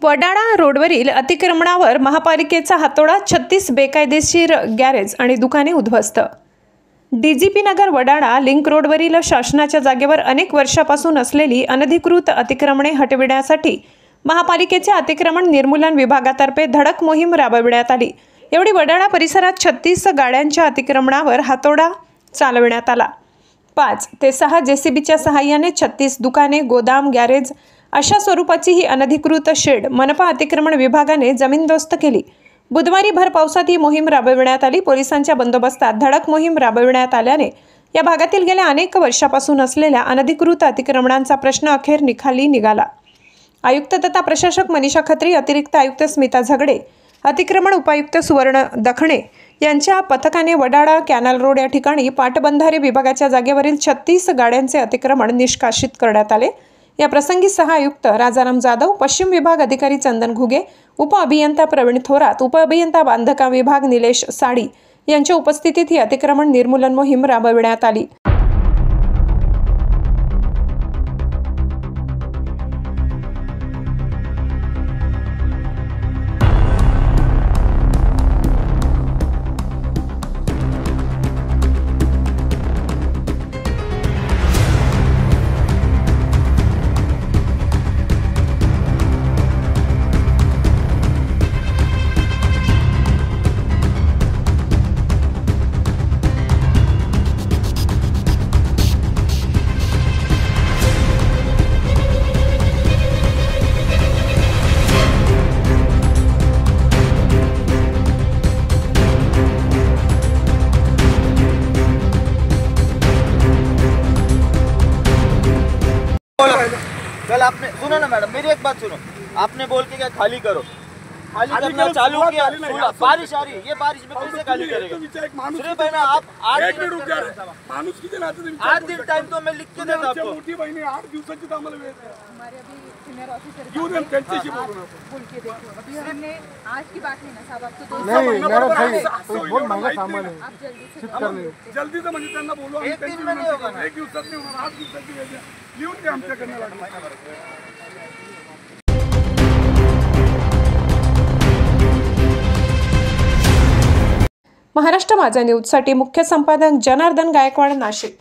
वडाळा रोडवरील अतिक्रमणावर महापालिकेचा हातोडा, 36 बेकायदेशीर गॅरेज आणि दुकाने उद्ध्वस्त। डीजीपी नगर वडाळा लिंक रोडवरील शासनाच्या जागेवर अनेक वर्षापासून असलेली अनधिकृत अतिक्रमणे हटविण्यासाठी महापालिकेच्या अतिक्रमण निर्मूलन विभागातर्फे धडक मोहीम राबविण्यात आली। एवढी वडाळा परिसरात 36 गाड्यांच्या अतिक्रमणावर हातोडा चालविण्यात आला। 5 ते 6 जेसीबीच्या सहाय्याने 36 दुकाने, गोदाम, गॅरेज अशा स्वरूपाची ही अनधिकृत शेड मनपा अतिक्रमण विभागाने जमीनदोस्त केली। बुधवारी भर पावसात ही मोहीम राबविण्यात आली। पोलिसांच्या बंदोबस्तात धडक मोहीम राबविण्यात आल्याने या भागातील गेल्या अनेक वर्षापासून असलेल्या अनधिकृत अतिक्रमणांचा प्रश्न अखेर निकाली निघाला। आयुक्त तथा प्रशासक मनीषा खत्री, अतिरिक्त आयुक्त स्मिता झगडे, अतिक्रमण उपायुक्त सुवर्ण दखणे यांच्या पथकाने वडाळा कॅनल रोड या ठिकाणी पाटबंधारे विभागाच्या जागेवरील 36 गाड्यांचे अतिक्रमण निष्कासित करण्यात आले। या प्रसंगी सह-आयुक्त राजाराम जाधव, पश्चिम विभाग अधिकारी चंदन घुगे, उप-अभियंता प्रवीण थोरात, उप-अभियंता बांधकाम विभाग निलेश साडी यांच्या उपस्थितीत ही अतिक्रमण निर्मूलन मोहीम राबविण्यात आली। कल आपने सुनो ना मैडम, मेरी एक बात सुनो, आपने बोल के क्या खाली करो, खाली करना चालू किया, बारिश आ रही है, ये बारिश में कैसे खाली करेगा? सिर्फ है ना, आप 8 दिन माणूस किती नाते 8 दिन टाइम तो मैं लिख के देता आपको। मोठी बहिणी 8 दिवसाची आम्हाला वेळ आहे। हमारे अभी सीनियर ऑफिसर घेऊन त्यांच्याशी बोल के देखो, अभी हमने आज की बात नहीं ना साहब, आपको 2 नहीं मेरा सही बहुत महंगा सामान है, आप जल्दी से म्हणजे त्यांना बोलवा, एक दिन में नहीं होगा ना, 1 दिवसात नाही होणार, 8 दिवसाची वेळ द्या, लिहून द्या आमच्याकडनं लागणार। महाराष्ट्र माझा न्यूजसाठी मुख्य संपादक जनार्दन गायकवाड, नाशिक।